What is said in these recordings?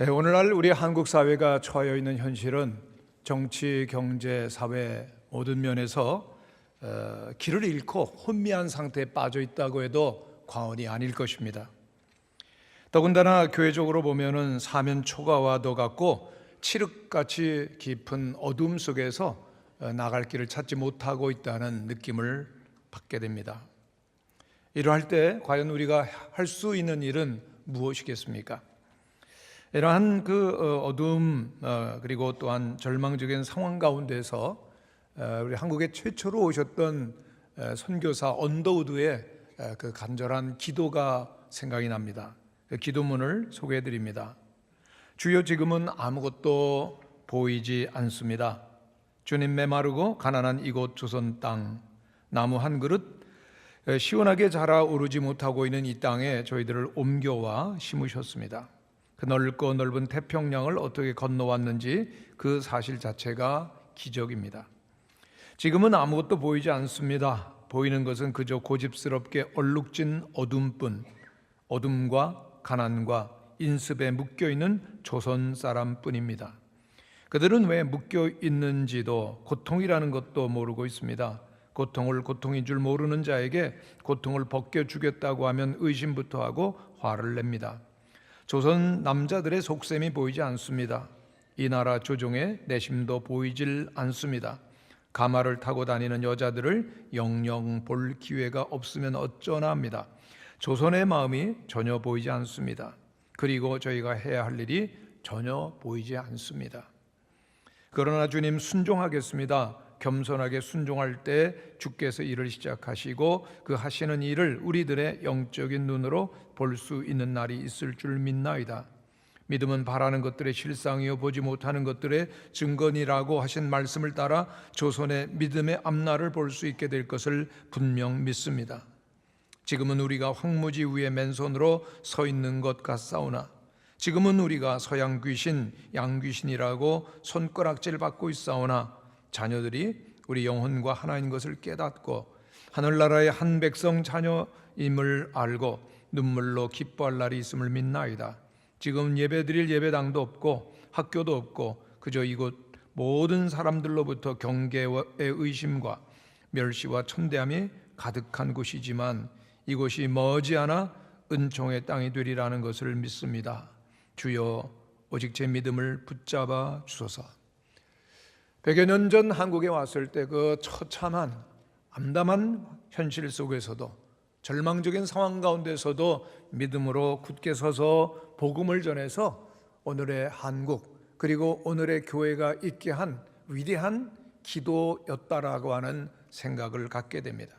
오늘날 우리 한국 사회가 처해 있는 현실은 정치, 경제, 사회 모든 면에서 길을 잃고 혼미한 상태에 빠져 있다고 해도 과언이 아닐 것입니다. 더군다나 교회적으로 보면은 사면 초가와도 같고 칠흑같이 깊은 어둠 속에서 나갈 길을 찾지 못하고 있다는 느낌을 받게 됩니다. 이러할 때 과연 우리가 할 수 있는 일은 무엇이겠습니까? 이러한 어둠 그리고 또한 절망적인 상황 가운데서 우리 한국에 최초로 오셨던 선교사 언더우드의 그 간절한 기도가 생각이 납니다. 그 기도문을 소개해 드립니다. 주여, 지금은 아무것도 보이지 않습니다. 주님, 메마르고 가난한 이곳 조선 땅, 나무 한 그릇 시원하게 자라 오르지 못하고 있는 이 땅에 저희들을 옮겨와 심으셨습니다. 그 넓고 넓은 태평양을 어떻게 건너왔는지 그 사실 자체가 기적입니다. 지금은 아무것도 보이지 않습니다. 보이는 것은 그저 고집스럽게 얼룩진 어둠뿐, 어둠과 가난과 인습에 묶여있는 조선 사람뿐입니다. 그들은 왜 묶여있는지도 고통이라는 것도 모르고 있습니다. 고통을 고통인 줄 모르는 자에게 고통을 벗겨주겠다고 하면 의심부터 하고 화를 냅니다. 조선 남자들의 속셈이 보이지 않습니다. 이 나라 조종의 내심도 보이질 않습니다. 가마를 타고 다니는 여자들을 영영 볼 기회가 없으면 어쩌나 합니다. 조선의 마음이 전혀 보이지 않습니다. 그리고 저희가 해야 할 일이 전혀 보이지 않습니다. 그러나 주님, 순종하겠습니다. 겸손하게 순종할 때 주께서 일을 시작하시고 그 하시는 일을 우리들의 영적인 눈으로 볼 수 있는 날이 있을 줄 믿나이다. 믿음은 바라는 것들의 실상이요 보지 못하는 것들의 증거니라고 하신 말씀을 따라 조선의 믿음의 앞날을 볼 수 있게 될 것을 분명 믿습니다. 지금은 우리가 황무지 위에 맨손으로 서 있는 것 같사오나 지금은 우리가 서양 귀신, 양귀신이라고 손가락질 받고 있사오나 자녀들이 우리 영혼과 하나인 것을 깨닫고 하늘나라의 한 백성 자녀임을 알고 눈물로 기뻐할 날이 있음을 믿나이다. 지금 예배드릴 예배당도 없고 학교도 없고 그저 이곳 모든 사람들로부터 경계의 의심과 멸시와 천대함이 가득한 곳이지만 이곳이 머지않아 은총의 땅이 되리라는 것을 믿습니다. 주여, 오직 제 믿음을 붙잡아 주소서. 100여 년 전 한국에 왔을 때 그 처참한 암담한 현실 속에서도 절망적인 상황 가운데서도 믿음으로 굳게 서서 복음을 전해서 오늘의 한국 그리고 오늘의 교회가 있게 한 위대한 기도였다라고 하는 생각을 갖게 됩니다.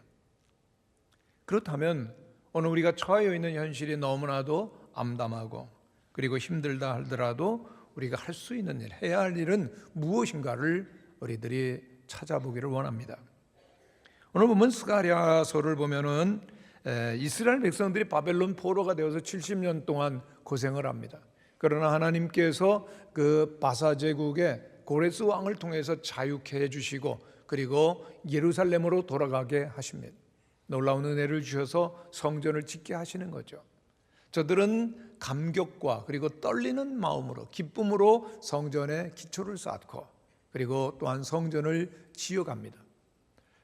그렇다면 오늘 우리가 처해 있는 현실이 너무나도 암담하고 그리고 힘들다 하더라도 우리가 할 수 있는 일, 해야 할 일은 무엇인가를 우리들이 찾아보기를 원합니다. 오늘 보면 스가랴서를 보면은 이스라엘 백성들이 바벨론 포로가 되어서 70년 동안 고생을 합니다. 그러나 하나님께서 그 바사 제국의 고레스 왕을 통해서 자유케 해주시고 그리고 예루살렘으로 돌아가게 하십니다. 놀라운 은혜를 주셔서 성전을 짓게 하시는 거죠. 저들은 감격과 그리고 떨리는 마음으로 기쁨으로 성전에 기초를 쌓고 그리고 또한 성전을 지어갑니다.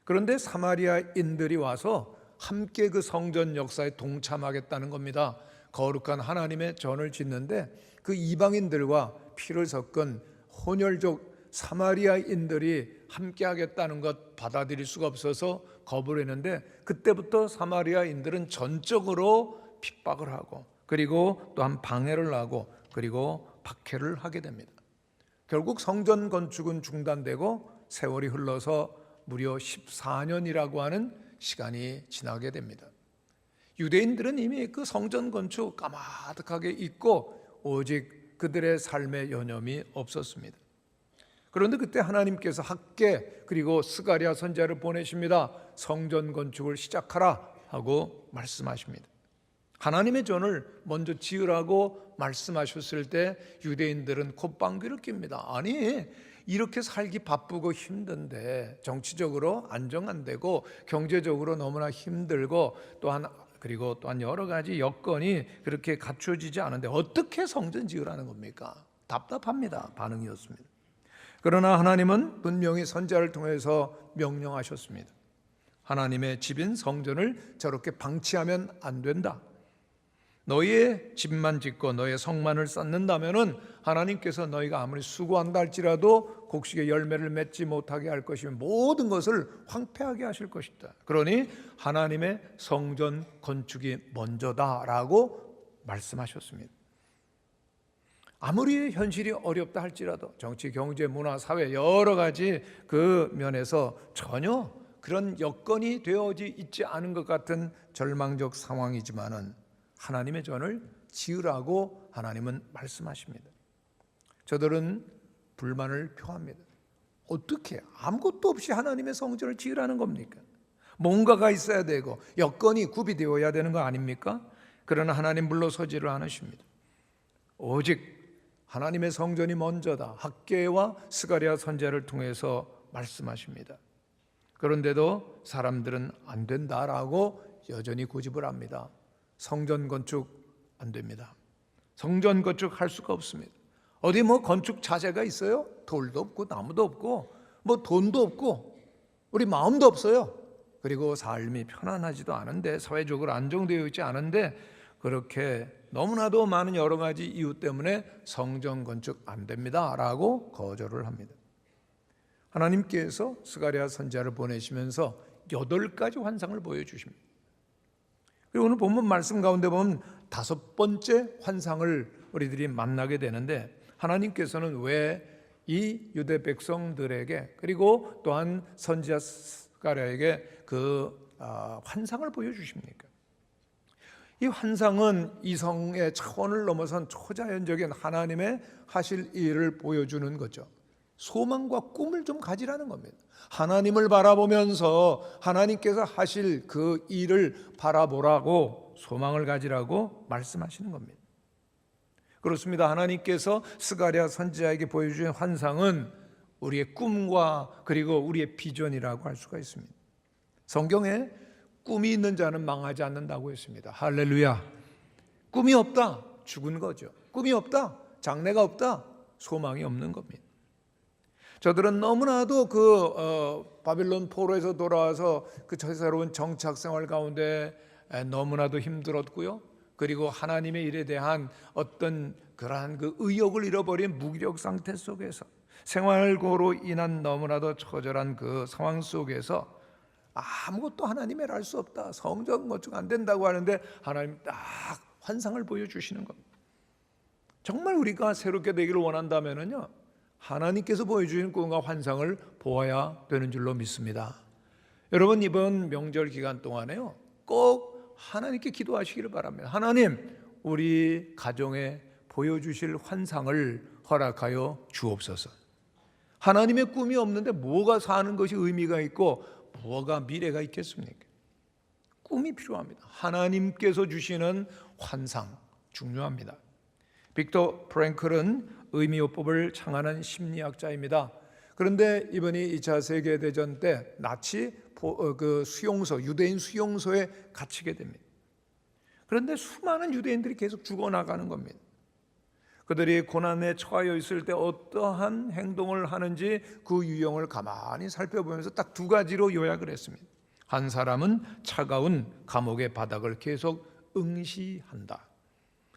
그런데 사마리아인들이 와서 함께 그 성전 역사에 동참하겠다는 겁니다. 거룩한 하나님의 전을 짓는데 그 이방인들과 피를 섞은 혼혈족 사마리아인들이 함께 하겠다는 것 받아들일 수가 없어서 거부를 했는데 그때부터 사마리아인들은 전적으로 핍박을 하고 그리고 또한 방해를 하고 그리고 박해를 하게 됩니다. 결국 성전 건축은 중단되고 세월이 흘러서 무려 14년이라고 하는 시간이 지나게 됩니다. 유대인들은 이미 그 성전 건축 까마득하게 잊고 오직 그들의 삶의 여념이 없었습니다. 그런데 그때 하나님께서 학개 그리고 스가랴 선지자를 보내십니다. 성전 건축을 시작하라 하고 말씀하십니다. 하나님의 전을 먼저 지으라고 말씀하셨을 때 유대인들은 콧방귀를 낍니다. 아니, 이렇게 살기 바쁘고 힘든데 정치적으로 안정 안 되고 경제적으로 너무나 힘들고 또한 그리고 또한 여러 가지 여건이 그렇게 갖춰지지 않은데 어떻게 성전 지으라는 겁니까? 답답합니다. 반응이었습니다. 그러나 하나님은 분명히 선지자를 통해서 명령하셨습니다. 하나님의 집인 성전을 저렇게 방치하면 안 된다. 너희의 집만 짓고 너희의 성만을 쌓는다면은 하나님께서 너희가 아무리 수고한다 할지라도 곡식의 열매를 맺지 못하게 할 것이며 모든 것을 황폐하게 하실 것이다. 그러니 하나님의 성전 건축이 먼저다라고 말씀하셨습니다. 아무리 현실이 어렵다 할지라도 정치, 경제, 문화, 사회 여러 가지 그 면에서 전혀 그런 여건이 되어지 있지 않은 것 같은 절망적 상황이지만은 하나님의 전을 지으라고 하나님은 말씀하십니다. 저들은 불만을 표합니다. 어떻게 아무것도 없이 하나님의 성전을 지으라는 겁니까? 뭔가가 있어야 되고 여건이 구비되어야 되는 거 아닙니까? 그러나 하나님 물러서지를 않으십니다. 오직 하나님의 성전이 먼저다. 학개와 스가랴 선지자를 통해서 말씀하십니다. 그런데도 사람들은 안 된다라고 여전히 고집을 합니다. 성전 건축 안 됩니다. 성전 건축 할 수가 없습니다. 어디 뭐 건축 자재가 있어요? 돌도 없고 나무도 없고 뭐 돈도 없고 우리 마음도 없어요. 그리고 삶이 편안하지도 않은데, 사회적으로 안정되어 있지 않은데 그렇게 너무나도 많은 여러 가지 이유 때문에 성전 건축 안 됩니다 라고 거절을 합니다. 하나님께서 스가랴 선지자를 보내시면서 8가지 환상을 보여주십니다. 그리고 오늘 본문 말씀 가운데 보면 5번째 환상을 우리들이 만나게 되는데, 하나님께서는 왜 이 유대 백성들에게 그리고 또한 선지자 스가랴에게 그 환상을 보여주십니까? 이 환상은 이성의 차원을 넘어선 초자연적인 하나님의 하실 일을 보여주는 거죠. 소망과 꿈을 좀 가지라는 겁니다. 하나님을 바라보면서 하나님께서 하실 그 일을 바라보라고, 소망을 가지라고 말씀하시는 겁니다. 그렇습니다. 하나님께서 스가랴 선지자에게 보여주신 환상은 우리의 꿈과 그리고 우리의 비전이라고 할 수가 있습니다. 성경에 꿈이 있는 자는 망하지 않는다고 했습니다. 할렐루야. 꿈이 없다, 죽은 거죠. 꿈이 없다, 장래가 없다, 소망이 없는 겁니다. 저들은 너무나도 바빌론 포로에서 돌아와서 그 새로운 정착 생활 가운데 너무나도 힘들었고요. 그리고 하나님의 일에 대한 어떤 그러한 그 의욕을 잃어버린 무기력 상태 속에서, 생활고로 인한 너무나도 처절한 그 상황 속에서 아무것도 하나님의 알 수 없다, 성전 건축 안 된다고 하는데 하나님 딱 환상을 보여주시는 겁니다. 정말 우리가 새롭게 되기를 원한다면요, 하나님께서 보여주신 꿈과 환상을 보아야 되는 줄로 믿습니다. 여러분, 이번 명절 기간 동안에요, 꼭 하나님께 기도하시기를 바랍니다. 하나님, 우리 가정에 보여주실 환상을 허락하여 주옵소서. 하나님의 꿈이 없는데 뭐가 사는 것이 의미가 있고 뭐가 미래가 있겠습니까? 꿈이 필요합니다. 하나님께서 주시는 환상 중요합니다. 빅터 프랭클은 의미요법을 창안한 심리학자입니다. 그런데 이번이 2차 세계대전 때 나치 수용소, 유대인 수용소에 갇히게 됩니다. 그런데 수많은 유대인들이 계속 죽어나가는 겁니다. 그들이 고난에 처하여 있을 때 어떠한 행동을 하는지 그 유형을 가만히 살펴보면서 딱 2가지로 요약을 했습니다. 한 사람은 차가운 감옥의 바닥을 계속 응시한다.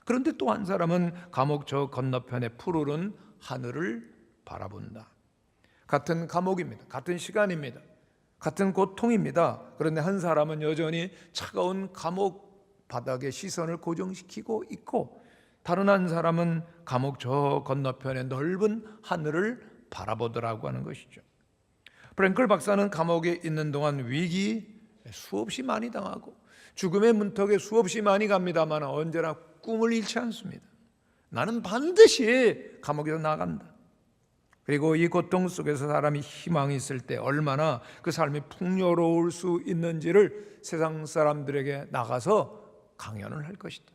그런데 또 한 사람은 감옥 저 건너편의 푸르른 하늘을 바라본다. 같은 감옥입니다. 같은 시간입니다. 같은 고통입니다. 그런데 한 사람은 여전히 차가운 감옥 바닥에 시선을 고정시키고 있고, 다른 한 사람은 감옥 저 건너편의 넓은 하늘을 바라보더라고 하는 것이죠. 프랭클 박사는 감옥에 있는 동안 위기 수없이 많이 당하고 죽음의 문턱에 수없이 많이 갑니다만 언제나 꿈을 잃지 않습니다. 나는 반드시 감옥에서 나간다. 그리고 이 고통 속에서 사람이 희망이 있을 때 얼마나 그 삶이 풍요로울 수 있는지를 세상 사람들에게 나가서 강연을 할 것이다.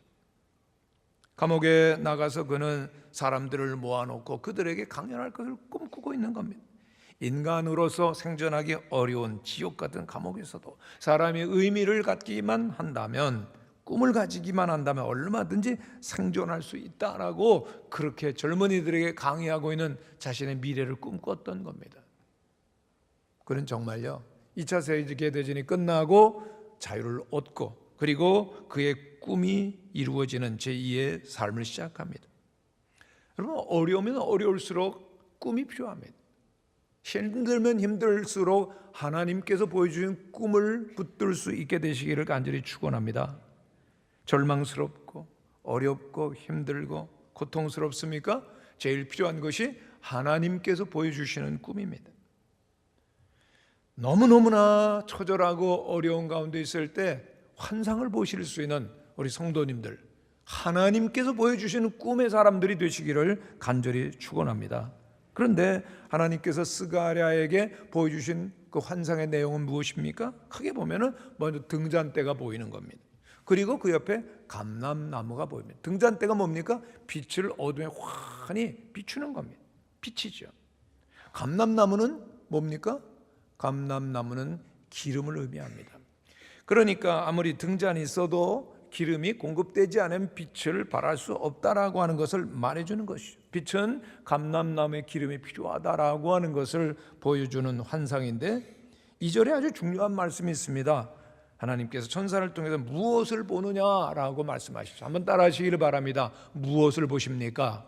감옥에 나가서 그는 사람들을 모아놓고 그들에게 강연할 것을 꿈꾸고 있는 겁니다. 인간으로서 생존하기 어려운 지옥 같은 감옥에서도 사람이 의미를 갖기만 한다면 꿈을 가지기만 한다면 얼마든지 생존할 수 있다라고 그렇게 젊은이들에게 강의하고 있는 자신의 미래를 꿈꿨던 겁니다. 그는 정말요 2차 세계대전이 끝나고 자유를 얻고 그리고 그의 꿈이 이루어지는 제2의 삶을 시작합니다. 여러분, 어려우면 어려울수록 꿈이 필요합니다. 힘들면 힘들수록 하나님께서 보여주신 꿈을 붙들 수 있게 되시기를 간절히 축원합니다. 절망스럽고 어렵고 힘들고 고통스럽습니까? 제일 필요한 것이 하나님께서 보여주시는 꿈입니다. 너무너무나 처절하고 어려운 가운데 있을 때 환상을 보실 수 있는 우리 성도님들, 하나님께서 보여주시는 꿈의 사람들이 되시기를 간절히 축원합니다. 그런데 하나님께서 스가랴에게 보여주신 그 환상의 내용은 무엇입니까? 크게 보면은 먼저 등잔대가 보이는 겁니다. 그리고 그 옆에 감람나무가 보입니다. 등잔대가 뭡니까? 빛을 어둠에 환히 비추는 겁니다. 빛이죠. 감람나무는 뭡니까? 감람나무는 기름을 의미합니다. 그러니까 아무리 등잔이 있어도 기름이 공급되지 않으면 빛을 발할 수 없다라고 하는 것을 말해주는 것이죠. 빛은 감람나무의 기름이 필요하다라고 하는 것을 보여주는 환상인데 2절에 아주 중요한 말씀이 있습니다. 하나님께서 천사를 통해서 무엇을 보느냐라고 말씀하시죠. 한번 따라하시기를 바랍니다. 무엇을 보십니까?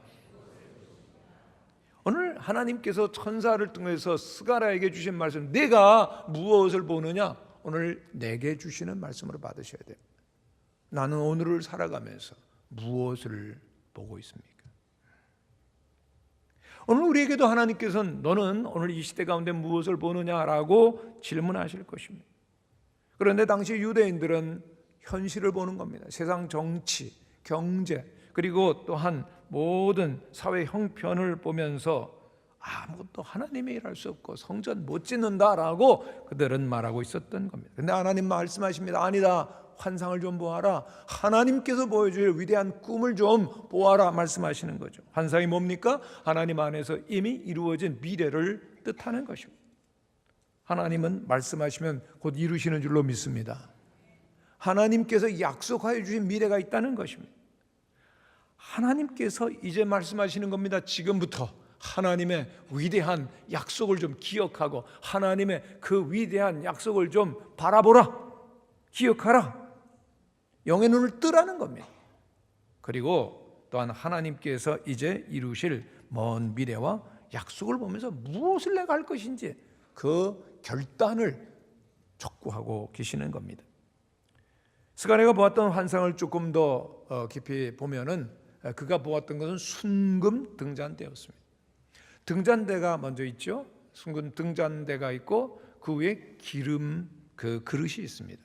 오늘 하나님께서 천사를 통해서 스가랴에게 주신 말씀, 내가 무엇을 보느냐? 오늘 내게 주시는 말씀으로 받으셔야 돼요. 나는 오늘을 살아가면서 무엇을 보고 있습니까? 오늘 우리에게도 하나님께서는 너는 오늘 이 시대 가운데 무엇을 보느냐라고 질문하실 것입니다. 그런데 당시 유대인들은 현실을 보는 겁니다. 세상 정치, 경제, 그리고 또한 모든 사회 형편을 보면서 아무것도 하나님의 일할 수 없고 성전 못 짓는다라고 그들은 말하고 있었던 겁니다. 그런데 하나님 말씀하십니다. 아니다. 환상을 좀 보아라. 하나님께서 보여줄 위대한 꿈을 좀 보아라 말씀하시는 거죠. 환상이 뭡니까? 하나님 안에서 이미 이루어진 미래를 뜻하는 것입니다. 하나님은 말씀하시면 곧 이루시는 줄로 믿습니다. 하나님께서 약속하여 주신 미래가 있다는 것입니다. 하나님께서 이제 말씀하시는 겁니다. 지금부터 하나님의 위대한 약속을 좀 기억하고 하나님의 그 위대한 약속을 좀 바라보라. 기억하라. 영의 눈을 뜨라는 겁니다. 그리고 또한 하나님께서 이제 이루실 먼 미래와 약속을 보면서 무엇을 내가 할 것인지 그 결단을 촉구하고 계시는 겁니다. 스가랴가 보았던 환상을 조금 더 깊이 보면은 그가 보았던 것은 순금 등잔대였습니다. 등잔대가 먼저 있죠. 순금 등잔대가 있고 그 위에 기름 그 그릇이 있습니다.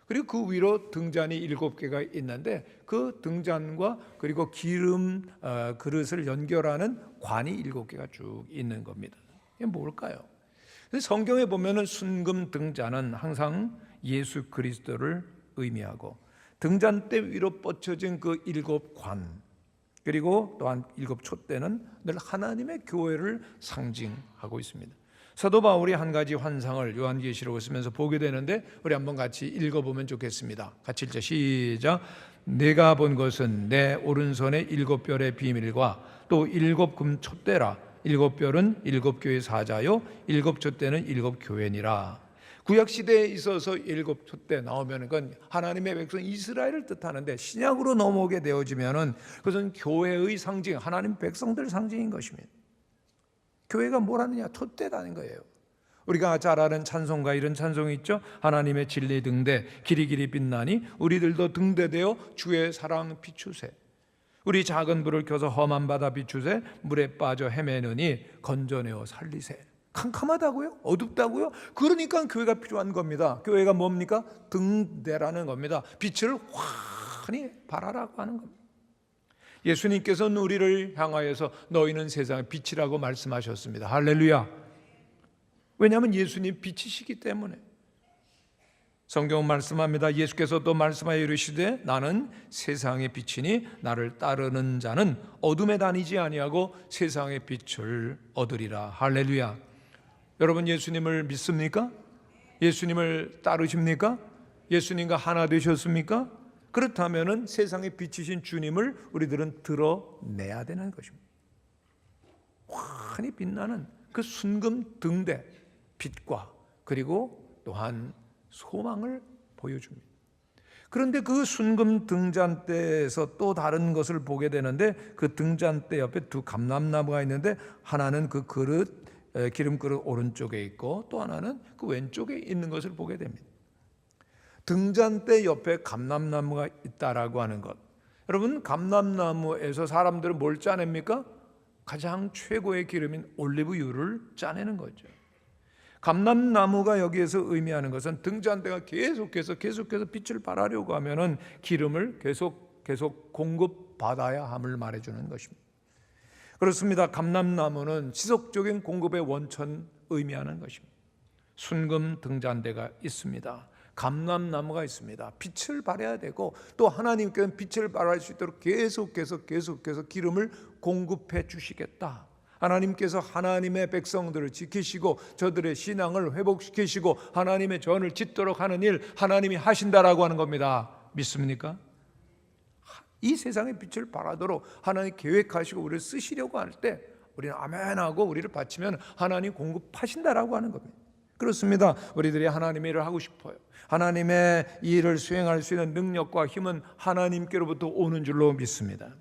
그리고 그 위로 등잔이 7개가 있는데 그 등잔과 그리고 기름 그릇을 연결하는 관이 7개가 쭉 있는 겁니다. 이게 뭘까요? 성경에 보면은 순금 등잔은 항상 예수 그리스도를 의미하고 등잔대 위로 뻗쳐진 그 7관 그리고 또한 7촛대는 늘 하나님의 교회를 상징하고 있습니다. 사도 바울이 한 가지 환상을 요한계시록을 쓰면서 보게 되는데 우리 한번 같이 읽어보면 좋겠습니다. 같이 읽자. 시작. 내가 본 것은 내 오른손에 7별의 비밀과 또 7금 촛대라. 7별은 7교회 사자요 7촛대는 7교회니라. 구약시대에 있어서 7촛대 나오면 그건 하나님의 백성 이스라엘을 뜻하는데 신약으로 넘어오게 되어지면 그것은 교회의 상징, 하나님 백성들 상징인 것입니다. 교회가 뭘 하느냐? 촛대라는 거예요. 우리가 잘 아는 찬송가 이런 찬송이 있죠. 하나님의 진리 등대 길이 길이 빛나니 우리들도 등대되어 주의 사랑 비추세. 우리 작은 불을 켜서 험한 바다 비추세. 물에 빠져 헤매느니 건져내어 살리세. 캄캄하다고요? 어둡다고요? 그러니까 교회가 필요한 겁니다. 교회가 뭡니까? 등대라는 겁니다. 빛을 환히 발하라고 하는 겁니다. 예수님께서는 우리를 향하여서 너희는 세상의 빛이라고 말씀하셨습니다. 할렐루야. 왜냐하면 예수님 빛이시기 때문에. 성경은 말씀합니다. 예수께서 또 말씀하여 이르시되 나는 세상의 빛이니 나를 따르는 자는 어둠에 다니지 아니하고 세상의 빛을 얻으리라. 할렐루야. 여러분 예수님을 믿습니까? 예수님을 따르십니까? 예수님과 하나 되셨습니까? 그렇다면은 세상에 비치신 주님을 우리들은 드러내야 되는 것입니다. 환히 빛나는 그 순금 등대 빛과 그리고 또한 소망을 보여줍니다. 그런데 그 순금 등잔대에서 또 다른 것을 보게 되는데, 그 등잔대 옆에 두 감람나무가 있는데 하나는 그 그릇 기름 그릇 오른쪽에 있고 또 하나는 그 왼쪽에 있는 것을 보게 됩니다. 등잔대 옆에 감람나무가 있다라고 하는 것, 여러분, 감람나무에서 사람들은 뭘 짜냅니까? 가장 최고의 기름인 올리브유를 짜내는 거죠. 감람나무가 여기에서 의미하는 것은 등잔대가 계속해서 빛을 발하려고 하면은 기름을 계속 공급받아야 함을 말해주는 것입니다. 그렇습니다. 감람나무는 지속적인 공급의 원천 의미하는 것입니다. 순금 등잔대가 있습니다. 감람나무가 있습니다. 빛을 발해야 되고 또 하나님께는 빛을 발할 수 있도록 계속해서 기름을 공급해 주시겠다. 하나님께서 하나님의 백성들을 지키시고 저들의 신앙을 회복시키시고 하나님의 전을 짓도록 하는 일 하나님이 하신다라고 하는 겁니다. 믿습니까? 이 세상의 빛을 발하도록 하나님 계획하시고 우리를 쓰시려고 할 때 우리는 아멘하고 우리를 바치면 하나님 공급하신다라고 하는 겁니다. 그렇습니다. 우리들이 하나님의 일을 하고 싶어요. 하나님의 일을 수행할 수 있는 능력과 힘은 하나님께로부터 오는 줄로 믿습니다.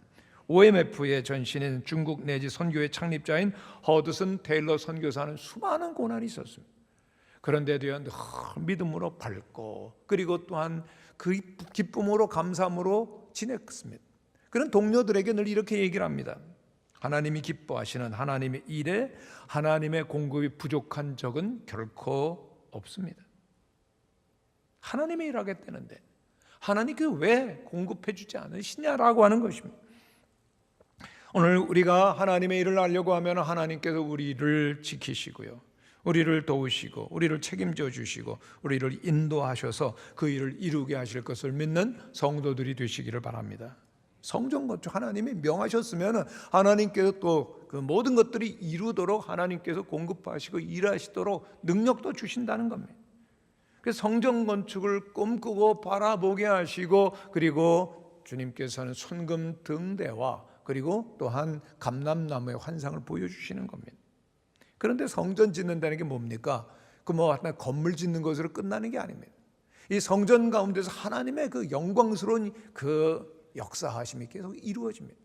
OMF의 전신인 중국 내지 선교의 창립자인 허드슨 테일러 선교사는 수많은 고난이 있었습니다. 그런데도 늘 믿음으로 밝고 그리고 또한 그 기쁨으로 감사함으로 지냈습니다. 그런 동료들에게 늘 이렇게 얘기를 합니다. 하나님이 기뻐하시는 하나님의 일에 하나님의 공급이 부족한 적은 결코 없습니다. 하나님의 일을 하겠다는데 하나님께 왜 공급해 주지 않으시냐라고 하는 것입니다. 오늘 우리가 하나님의 일을 하려고 하면 하나님께서 우리를 지키시고요, 우리를 도우시고 우리를 책임져 주시고 우리를 인도하셔서 그 일을 이루게 하실 것을 믿는 성도들이 되시기를 바랍니다. 성전 건축 하나님이 명하셨으면 하나님께서 또 그 모든 것들이 이루도록 하나님께서 공급하시고 일하시도록 능력도 주신다는 겁니다. 그래서 성전 건축을 꿈꾸고 바라보게 하시고 그리고 주님께서는 순금 등대와 그리고 또한 감람나무의 환상을 보여주시는 겁니다. 그런데 성전 짓는다는 게 뭡니까? 건물 짓는 것으로 끝나는 게 아닙니다. 이 성전 가운데서 하나님의 그 영광스러운 그 역사하심이 계속 이루어집니다.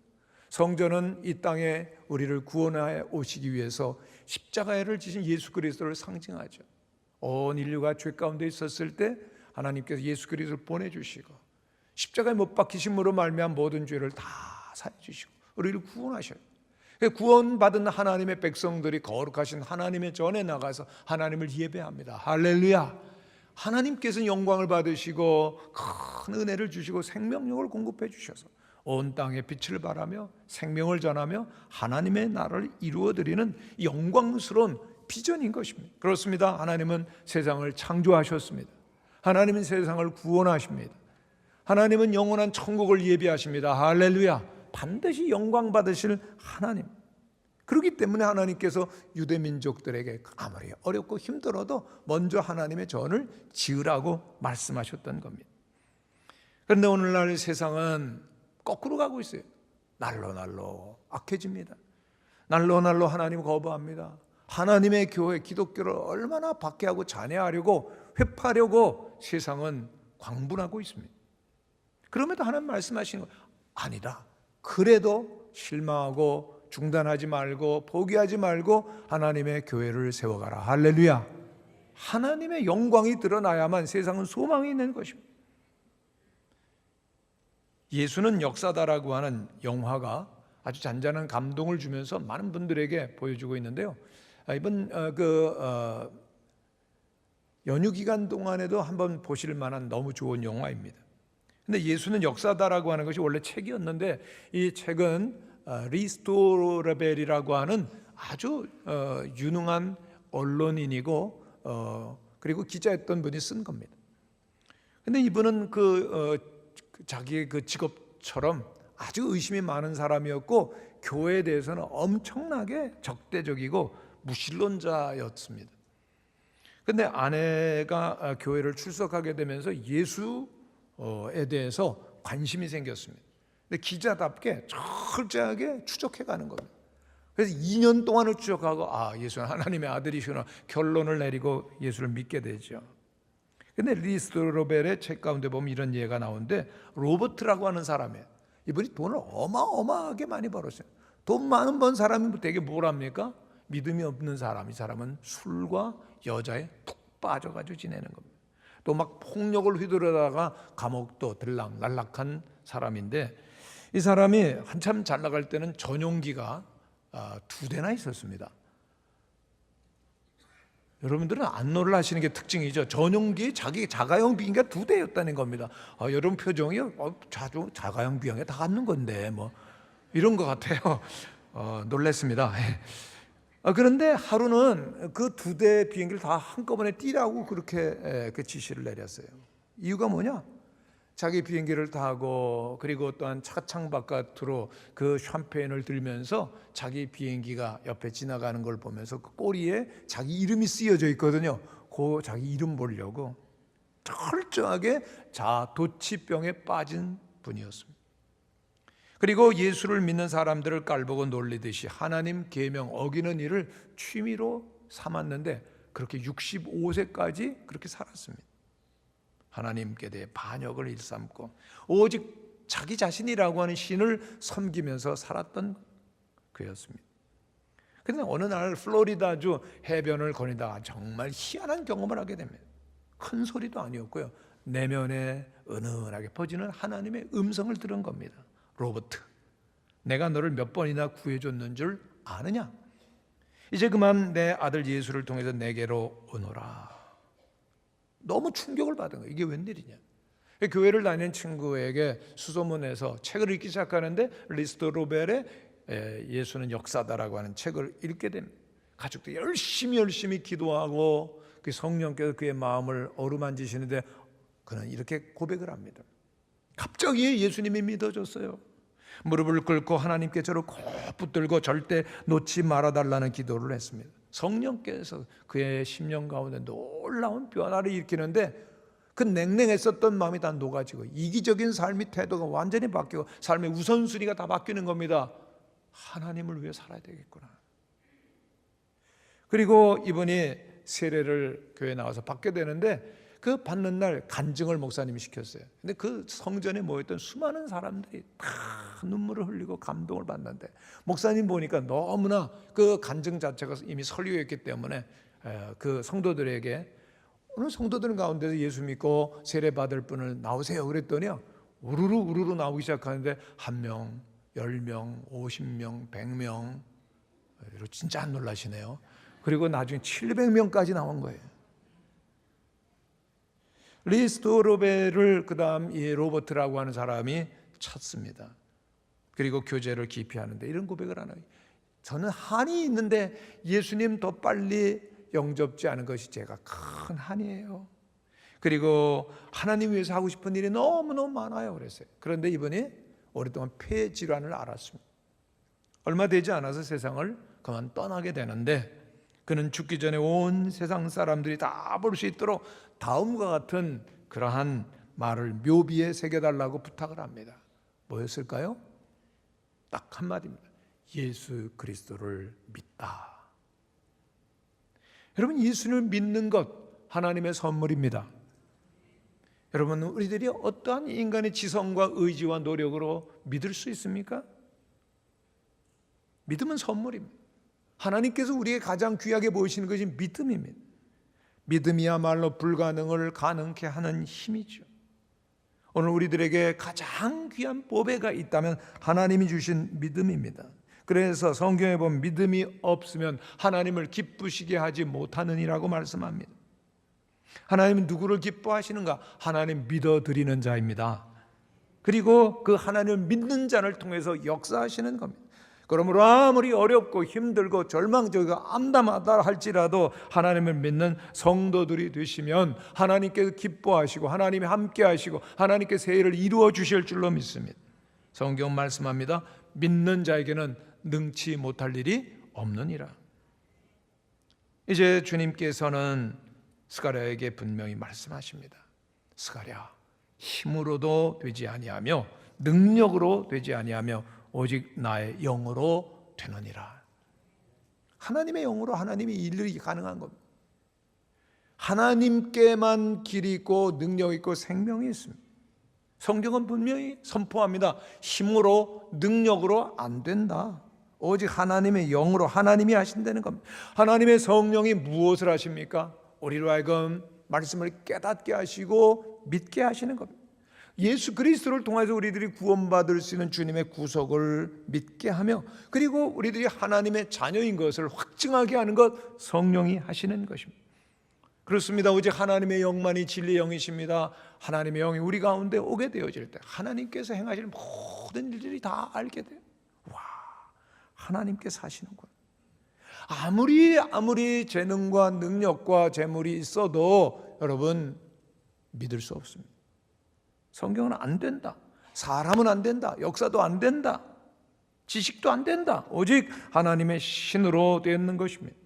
성전은 이 땅에 우리를 구원하여 오시기 위해서 십자가를 지신 예수 그리스도를 상징하죠. 온 인류가 죄 가운데 있었을 때 하나님께서 예수 그리스도를 보내주시고 십자가에 못 박히심으로 말미암은 모든 죄를 다 사해 주시고 우리를 구원하셔요. 구원받은 하나님의 백성들이 거룩하신 하나님의 전에 나가서 하나님을 예배합니다. 할렐루야. 하나님께서는 영광을 받으시고 큰 은혜를 주시고 생명력을 공급해 주셔서 온 땅에 빛을 발하며 생명을 전하며 하나님의 나라를 이루어드리는 영광스러운 비전인 것입니다. 그렇습니다. 하나님은 세상을 창조하셨습니다. 하나님은 세상을 구원하십니다. 하나님은 영원한 천국을 예비하십니다. 할렐루야. 반드시 영광 받으실 하나님. 그렇기 때문에 하나님께서 유대 민족들에게 아무리 어렵고 힘들어도 먼저 하나님의 전을 지으라고 말씀하셨던 겁니다. 그런데 오늘날 세상은 거꾸로 가고 있어요. 날로 악해집니다. 날로 하나님을 거부합니다. 하나님의 교회 기독교를 얼마나 박해하고 잔해하려고 회파하려고 세상은 광분하고 있습니다. 그럼에도 하나님 말씀하시는 거 아니다. 그래도 실망하고 중단하지 말고 포기하지 말고 하나님의 교회를 세워가라. 할렐루야. 하나님의 영광이 드러나야만 세상은 소망이 있는 것입니다. 예수는 역사다라고 하는 영화가 아주 잔잔한 감동을 주면서 많은 분들에게 보여주고 있는데요. 이번 연휴 기간 동안에도 한번 보실 만한 너무 좋은 영화입니다. 근데 예수는 역사다라고 하는 것이 원래 책이었는데 이 책은 리스토라벨이라고 하는 아주 유능한 언론인이고 그리고 기자였던 분이 쓴 겁니다. 근데 이분은 자기의 그 직업처럼 아주 의심이 많은 사람이었고 교회에 대해서는 엄청나게 적대적이고 무신론자였습니다. 근데 아내가 교회를 출석하게 되면서 예수에 대해서 관심이 생겼습니다. 근데 기자답게 철저하게 추적해 가는 겁니다. 그래서 2년 동안을 추적하고 예수는 하나님의 아들이시구나 결론을 내리고 예수를 믿게 되죠. 근데 리스토로벨의 책 가운데 보면 이런 예가 나오는데, 로버트라고 하는 사람이에요. 이분이 돈을 어마어마하게 많이 벌었어요. 돈 많은 번 사람이 되게 뭘 합니까? 믿음이 없는 사람, 이 사람은 술과 여자에 푹 빠져가지고 지내는 겁니다. 또 막 폭력을 휘두르다가 감옥도 들락날락한 사람인데, 이 사람이 한참 잘 나갈 때는 전용기가 2대나 있었습니다. 여러분들은 안 놀라시는 게 특징이죠. 전용기 자기 자가용 비행기가 2대였다는 겁니다. 여러분 표정이 자가용 비행기에 다 갖는 건데 뭐 이런 것 같아요. 놀랬습니다. 그런데 하루는 그 2대 비행기를 다 한꺼번에 뛰라고 그렇게 그 지시를 내렸어요. 이유가 뭐냐? 자기 비행기를 타고 그리고 또한 차창 바깥으로 그 샴페인을 들면서 자기 비행기가 옆에 지나가는 걸 보면서 그 꼬리에 자기 이름이 쓰여져 있거든요. 그 자기 이름 보려고 철저하게 자도치병에 빠진 분이었습니다. 그리고 예수를 믿는 사람들을 깔보고 놀리듯이 하나님 계명 어기는 일을 취미로 삼았는데 그렇게 65세까지 그렇게 살았습니다. 하나님께 대해 반역을 일삼고 오직 자기 자신이라고 하는 신을 섬기면서 살았던 그였습니다. 그런데 어느 날 플로리다주 해변을 거니다가 정말 희한한 경험을 하게 됩니다. 큰 소리도 아니었고요, 내면에 은은하게 퍼지는 하나님의 음성을 들은 겁니다. 로버트, 내가 너를 몇 번이나 구해줬는 줄 아느냐? 이제 그만 내 아들 예수를 통해서 내게로 오너라. 너무 충격을 받은 거예요. 이게 웬일이냐? 교회를 다니는 친구에게 수소문해서 책을 읽기 시작하는데 리스토로벨의 예수는 역사다라고 하는 책을 읽게 됩니다. 가족도 열심히 기도하고 그 성령께서 그의 마음을 어루만지시는데 그는 이렇게 고백을 합니다. 갑자기 예수님이 믿어졌어요. 무릎을 꿇고 하나님께 저를 꼭 붙들고 절대 놓지 말아달라는 기도를 했습니다. 성령께서 그의 심령 가운데 놀라운 변화를 일으키는데 그 냉랭했었던 마음이 다 녹아지고 이기적인 삶의 태도가 완전히 바뀌고 삶의 우선순위가 다 바뀌는 겁니다. 하나님을 위해 살아야 되겠구나. 그리고 이분이 세례를 교회에 나와서 받게 되는데 그 받는 날 간증을 목사님이 시켰어요. 근데 그 성전에 모였던 수많은 사람들이 다 눈물을 흘리고 감동을 받는데 목사님 보니까 너무나 그 간증 자체가 이미 설교였기 때문에 그 성도들에게 오늘 성도들 가운데서 예수 믿고 세례 받을 분을 나오세요 그랬더니요, 우르르 나오기 시작하는데 1명, 10명, 50명, 100명, 진짜 안 놀라시네요. 그리고 나중에 700명까지 나온 거예요. 리스토로벨을 그 다음 이 로버트라고 하는 사람이 찾습니다. 그리고 교제를 깊이 하는데 이런 고백을 하는 거예요. 저는 한이 있는데 예수님 더 빨리 영접지 않은 것이 제가 큰 한이에요. 그리고 하나님 위해서 하고 싶은 일이 너무너무 많아요 그랬어요. 그런데 이분이 오랫동안 폐질환을 앓았습니다. 얼마 되지 않아서 세상을 그만 떠나게 되는데 그는 죽기 전에 온 세상 사람들이 다 볼 수 있도록 다음과 같은 그러한 말을 묘비에 새겨달라고 부탁을 합니다. 뭐였을까요? 딱 한마디입니다. 예수 그리스도를 믿다. 여러분, 예수를 믿는 것 하나님의 선물입니다. 여러분, 우리들이 어떠한 인간의 지성과 의지와 노력으로 믿을 수 있습니까? 믿음은 선물입니다. 하나님께서 우리에게 가장 귀하게 보이시는 것이 믿음입니다. 믿음이야말로 불가능을 가능케 하는 힘이죠. 오늘 우리들에게 가장 귀한 보배가 있다면 하나님이 주신 믿음입니다. 그래서 성경에 보면 믿음이 없으면 하나님을 기쁘시게 하지 못하느니라고 말씀합니다. 하나님은 누구를 기뻐하시는가? 하나님 믿어드리는 자입니다. 그리고 그 하나님을 믿는 자를 통해서 역사하시는 겁니다. 그러므로 아무리 어렵고 힘들고 절망적이고 암담하다 할지라도 하나님을 믿는 성도들이 되시면 하나님께서 기뻐하시고 하나님이 함께 하시고 하나님께 새 일을 이루어 주실 줄로 믿습니다. 성경 말씀합니다. 믿는 자에게는 능치 못할 일이 없느니라. 이제 주님께서는 스가랴에게 분명히 말씀하십니다. 스가랴, 힘으로도 되지 아니하며 능력으로 되지 아니하며 오직 나의 영으로 되느니라. 하나님의 영으로 하나님의 일이 가능한 겁니다. 하나님께만 길이 있고 능력이 있고 생명이 있습니다. 성경은 분명히 선포합니다. 힘으로 능력으로 안 된다. 오직 하나님의 영으로 하나님이 하신다는 겁니다. 하나님의 성령이 무엇을 하십니까? 우리로 하여금 말씀을 깨닫게 하시고 믿게 하시는 겁니다. 예수 그리스도를 통해서 우리들이 구원받을 수 있는 주님의 구속을 믿게 하며, 그리고 우리들이 하나님의 자녀인 것을 확증하게 하는 것 성령이 하시는 것입니다. 그렇습니다. 오직 하나님의 영만이 진리의 영이십니다. 하나님의 영이 우리 가운데 오게 되어질 때 하나님께서 행하실 모든 일들이 다 알게 돼요. 와, 하나님께서 하시는 거예요. 아무리 재능과 능력과 재물이 있어도 여러분 믿을 수 없습니다. 성경은 안 된다. 사람은 안 된다. 역사도 안 된다. 지식도 안 된다. 오직 하나님의 신으로 되는 것입니다.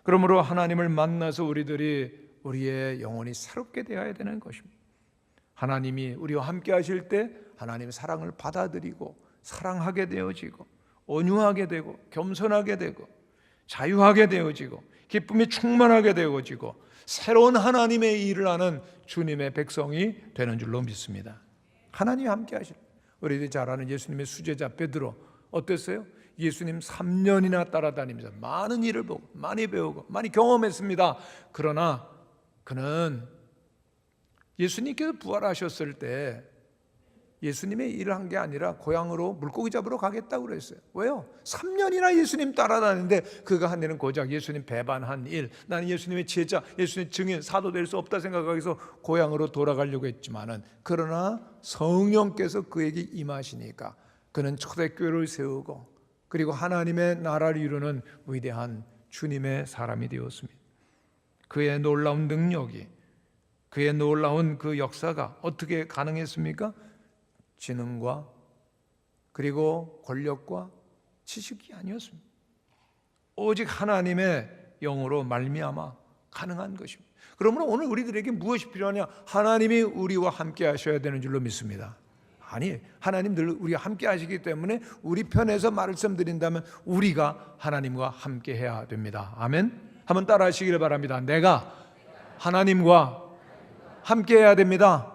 그러므로 하나님을 만나서 우리의 영혼이 새롭게 되어야 되는 것입니다. 하나님이 우리와 함께 하실 때 하나님의 사랑을 받아들이고 사랑하게 되어지고 온유하게 되고 겸손하게 되고 자유하게 되어지고 기쁨이 충만하게 되어지고 새로운 하나님의 일을 하는 주님의 백성이 되는 줄로 믿습니다. 하나님이 함께 하실, 우리들이 잘 아는 예수님의 수제자 베드로 어땠어요? 예수님 3년이나 따라다니면서 많은 일을 보고 많이 배우고 많이 경험했습니다. 그러나 그는 예수님께서 부활하셨을 때 예수님의 일을 한 게 아니라 고향으로 물고기 잡으러 가겠다고 그랬어요. 왜요? 3년이나 예수님 따라다니는데 그가 한 일은 고작 예수님 배반한 일, 나는 예수님의 제자, 예수님의 증인, 사도 될 수 없다 생각하고서 고향으로 돌아가려고 했지만은, 그러나 성령께서 그에게 임하시니까 그는 초대교회를 세우고 그리고 하나님의 나라를 이루는 위대한 주님의 사람이 되었습니다. 그의 놀라운 능력이, 그의 놀라운 그 역사가 어떻게 가능했습니까? 지능과 그리고 권력과 지식이 아니었습니다. 오직 하나님의 영으로 말미암아 가능한 것입니다. 그러므로 오늘 우리들에게 무엇이 필요하냐? 하나님이 우리와 함께 하셔야 되는 줄로 믿습니다. 아니, 하나님 늘 우리와 함께 하시기 때문에 우리 편에서 말씀드린다면 우리가 하나님과 함께 해야 됩니다. 아멘. 한번 따라 하시기를 바랍니다. 내가 하나님과 함께 해야 됩니다.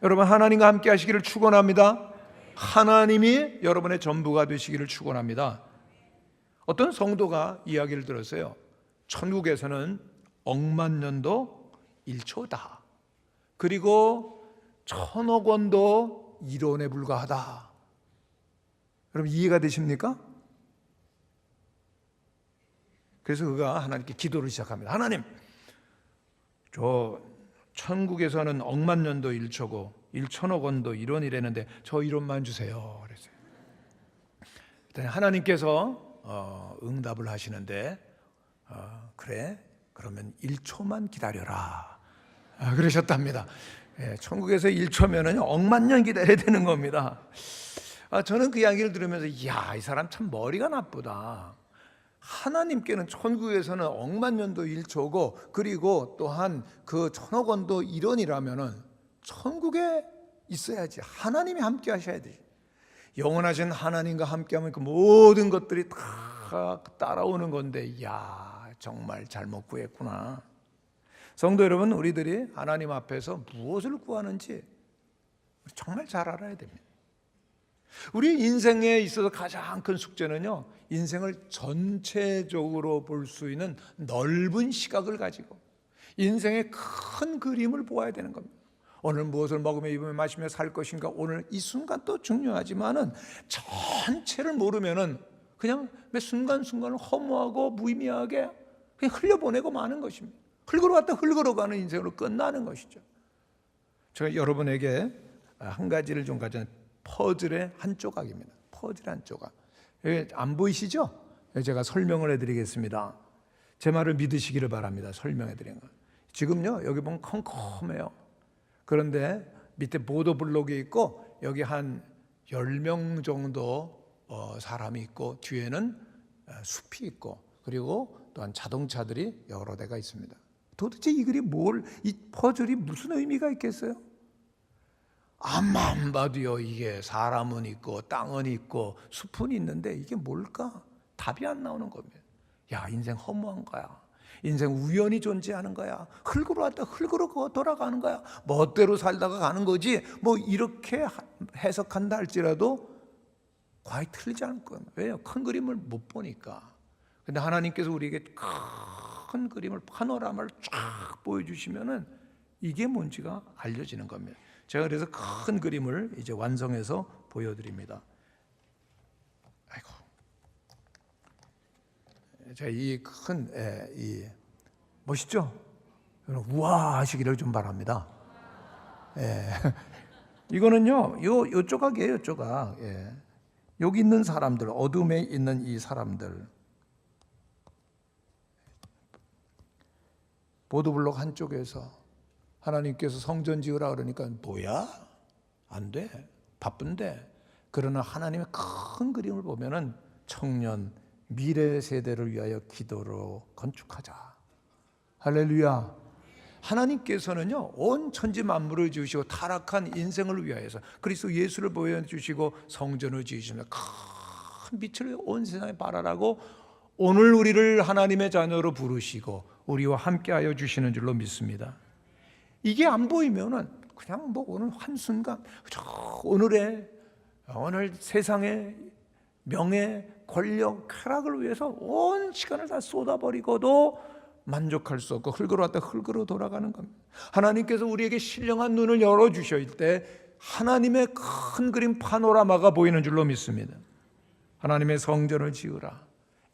여러분, 하나님과 함께 하시기를 축원합니다. 하나님이 여러분의 전부가 되시기를 축원합니다. 어떤 성도가 이야기를 들었어요. 천국에서는 억만 년도 1초다. 그리고 1000억 원도 1원에 불과하다. 여러분 이해가 되십니까? 그래서 그가 하나님께 기도를 시작합니다. 하나님, 저 천국에서는 억만 년도 1초고 1천억 원도 1원이라는데 저 1원만 주세요. 그랬어요. 일단 하나님께서 응답을 하시는데 그래? 그러면 1초만 기다려라. 그러셨답니다. 천국에서 1초면은 억만 년 기다려야 되는 겁니다. 저는 그 이야기를 들으면서 이야, 이 사람 참 머리가 나쁘다. 하나님께는 천국에서는 억만 년도 1초고 그리고 또한 그 1000억 원도 1원이라면은 천국에 있어야지. 하나님이 함께 하셔야 되지. 영원하신 하나님과 함께하면 그 모든 것들이 다 따라오는 건데, 이야, 정말 잘못 구했구나. 성도 여러분, 우리들이 하나님 앞에서 무엇을 구하는지 정말 잘 알아야 됩니다. 우리 인생에 있어서 가장 큰 숙제는요, 인생을 전체적으로 볼 수 있는 넓은 시각을 가지고 인생의 큰 그림을 보아야 되는 겁니다. 오늘 무엇을 먹으며 입으며 마시며 살 것인가, 오늘 이 순간도 중요하지만은 전체를 모르면은 그냥 매 순간순간을 허무하고 무의미하게 그냥 흘려보내고 마는 것입니다. 흘거러 갔다 흘거러 가는 인생으로 끝나는 것이죠. 제가 여러분에게 한 가지를 좀 가진 퍼즐의 한 조각입니다. 퍼즐의 한 조각. 안 보이시죠? 제가 설명을 해드리겠습니다. 제 말을 믿으시기를 바랍니다. 설명해드리는 거. 지금요, 여기 보면 컴컴해요. 그런데 밑에 보도 블록이 있고 여기 한 10명 정도 사람이 있고 뒤에는 숲이 있고 그리고 또한 자동차들이 여러 대가 있습니다. 도대체 이 글이 이 퍼즐이 무슨 의미가 있겠어요? 앞만 봐도요, 이게 사람은 있고 땅은 있고 숲은 있는데 이게 뭘까? 답이 안 나오는 겁니다. 야, 인생 허무한 거야. 인생 우연히 존재하는 거야. 흙으로 왔다 흙으로 돌아가는 거야. 멋대로 살다가 가는 거지. 뭐 이렇게 해석한다 할지라도 과히 틀리지 않을 거예요. 왜요? 큰 그림을 못 보니까. 근데 하나님께서 우리에게 큰 그림을, 파노라마를 쫙 보여주시면은 이게 뭔지가 알려지는 겁니다. 제가 그래서 큰 그림을 이제 완성해서 보여드립니다. 아이고, 제가 이 큰 이 멋있죠? 우와 하시기를 좀 바랍니다. 예. 이거는요, 요 조각이에요, 조각. 예. 여기 있는 사람들, 어둠에 있는 이 사람들, 보드블록 한쪽에서 하나님께서 성전 지으라 그러니까 뭐야? 안 돼. 바쁜데. 그러나 하나님의 큰 그림을 보면은 청년, 미래 세대를 위하여 기도로 건축하자. 할렐루야. 하나님께서는요, 온 천지 만물을 지으시고 타락한 인생을 위하여서 그리스도 예수를 보여주시고 성전을 지으시며 큰 빛을 온 세상에 발하라고 오늘 우리를 하나님의 자녀로 부르시고 우리와 함께하여 주시는 줄로 믿습니다. 이게 안 보이면은 그냥 뭐 오늘 한순간 오늘 세상의 명예, 권력, 쾌락을 위해서 온 시간을 다 쏟아버리고도 만족할 수 없고 흙으로 왔다 흙으로 돌아가는 겁니다. 하나님께서 우리에게 신령한 눈을 열어주실 때 하나님의 큰 그림 파노라마가 보이는 줄로 믿습니다. 하나님의 성전을 지으라,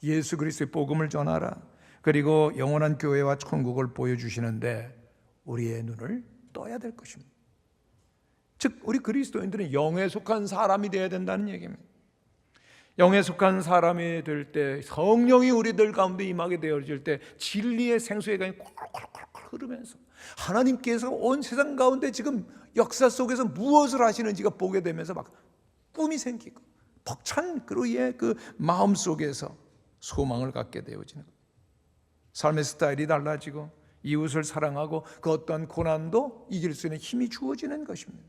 예수 그리스도의 복음을 전하라, 그리고 영원한 교회와 천국을 보여주시는데 우리의 눈을 떠야 될 것입니다. 즉 우리 그리스도인들은 영에 속한 사람이 되어야 된다는 얘기입니다. 영에 속한 사람이 될 때 성령이 우리들 가운데 임하게 되어질 때 진리의 생수의 강이 콜콜콜콜 흐르면서 하나님께서 온 세상 가운데 지금 역사 속에서 무엇을 하시는지가 보게 되면서 막 꿈이 생기고 벅찬 그의 그 마음 속에서 소망을 갖게 되어지는 거예요. 삶의 스타일이 달라지고 이웃을 사랑하고 그 어떠한 고난도 이길 수 있는 힘이 주어지는 것입니다.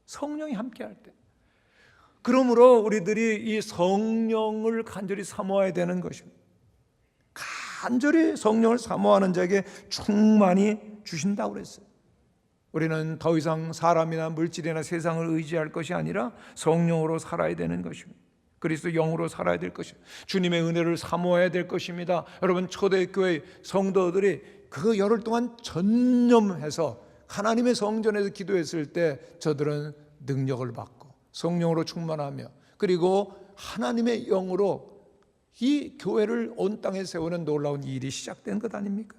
성령이 함께할 때. 그러므로 우리들이 이 성령을 간절히 사모해야 되는 것입니다. 간절히 성령을 사모하는 자에게 충만히 주신다고 그랬어요. 우리는 더 이상 사람이나 물질이나 세상을 의지할 것이 아니라 성령으로 살아야 되는 것입니다. 그리스도 영으로 살아야 될 것입니다. 주님의 은혜를 사모해야 될 것입니다. 여러분 초대교회 성도들이 그 열흘 동안 전념해서 하나님의 성전에서 기도했을 때 저들은 능력을 받고 성령으로 충만하며 그리고 하나님의 영으로 이 교회를 온 땅에 세우는 놀라운 일이 시작된 것 아닙니까?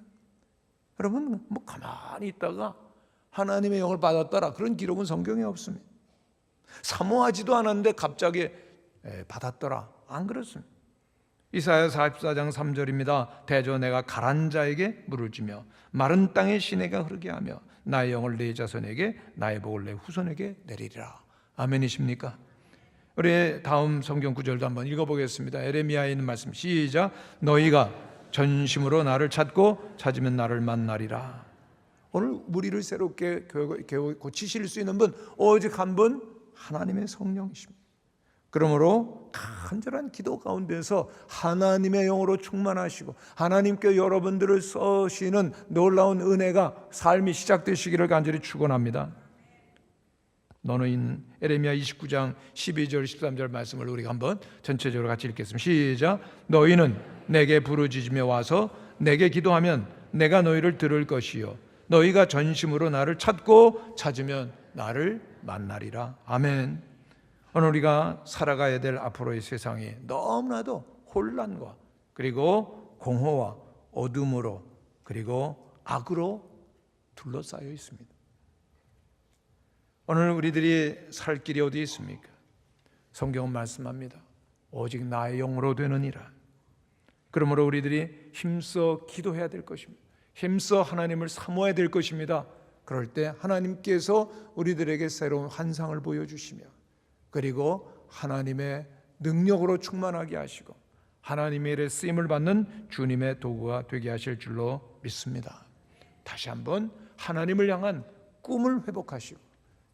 여러분 뭐 가만히 있다가 하나님의 영을 받았더라 그런 기록은 성경에 없습니다. 사모하지도 않았는데 갑자기 받았더라, 안 그렇습니다. 이사야 44장 3절입니다. 대저 내가 가란 자에게 물을 주며 마른 땅에 시내가 흐르게 하며 나의 영을 내 자손에게 나의 복을 내 후손에게 내리리라. 아멘이십니까? 우리 다음 성경 구절도 한번 읽어보겠습니다. 에레미야에 있는 말씀 시작. 너희가 전심으로 나를 찾고 찾으면 나를 만나리라. 오늘 우리를 새롭게 고치실 수 있는 분 오직 한 분, 하나님의 성령이십니다. 그러므로 간절한 기도 가운데서 하나님의 영으로 충만하시고 하나님께 여러분들을 써시는 놀라운 은혜가 삶이 시작되시기를 간절히 축원합니다. 너는 에레미야 29장 12절 13절 말씀을 우리가 한번 전체적으로 같이 읽겠습니다. 시작. 너희는 내게 부르짖으며 와서 내게 기도하면 내가 너희를 들을 것이요 너희가 전심으로 나를 찾고 찾으면 나를 만나리라. 아멘. 오늘 우리가 살아가야 될 앞으로의 세상이 너무나도 혼란과 그리고 공허와 어둠으로 그리고 악으로 둘러싸여 있습니다. 오늘 우리들이 살 길이 어디 있습니까? 성경은 말씀합니다. 오직 나의 영으로 되느니라. 그러므로 우리들이 힘써 기도해야 될 것입니다. 힘써 하나님을 사모해야 될 것입니다. 그럴 때 하나님께서 우리들에게 새로운 환상을 보여주시며 그리고 하나님의 능력으로 충만하게 하시고 하나님의 일에 쓰임을 받는 주님의 도구가 되게 하실 줄로 믿습니다. 다시 한번 하나님을 향한 꿈을 회복하시고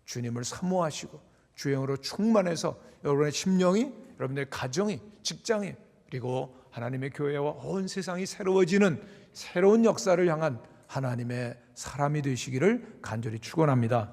주님을 사모하시고 주의 영으로 충만해서 여러분의 심령이, 여러분의 가정이, 직장이, 그리고 하나님의 교회와 온 세상이 새로워지는 새로운 역사를 향한 하나님의 사람이 되시기를 간절히 축원합니다.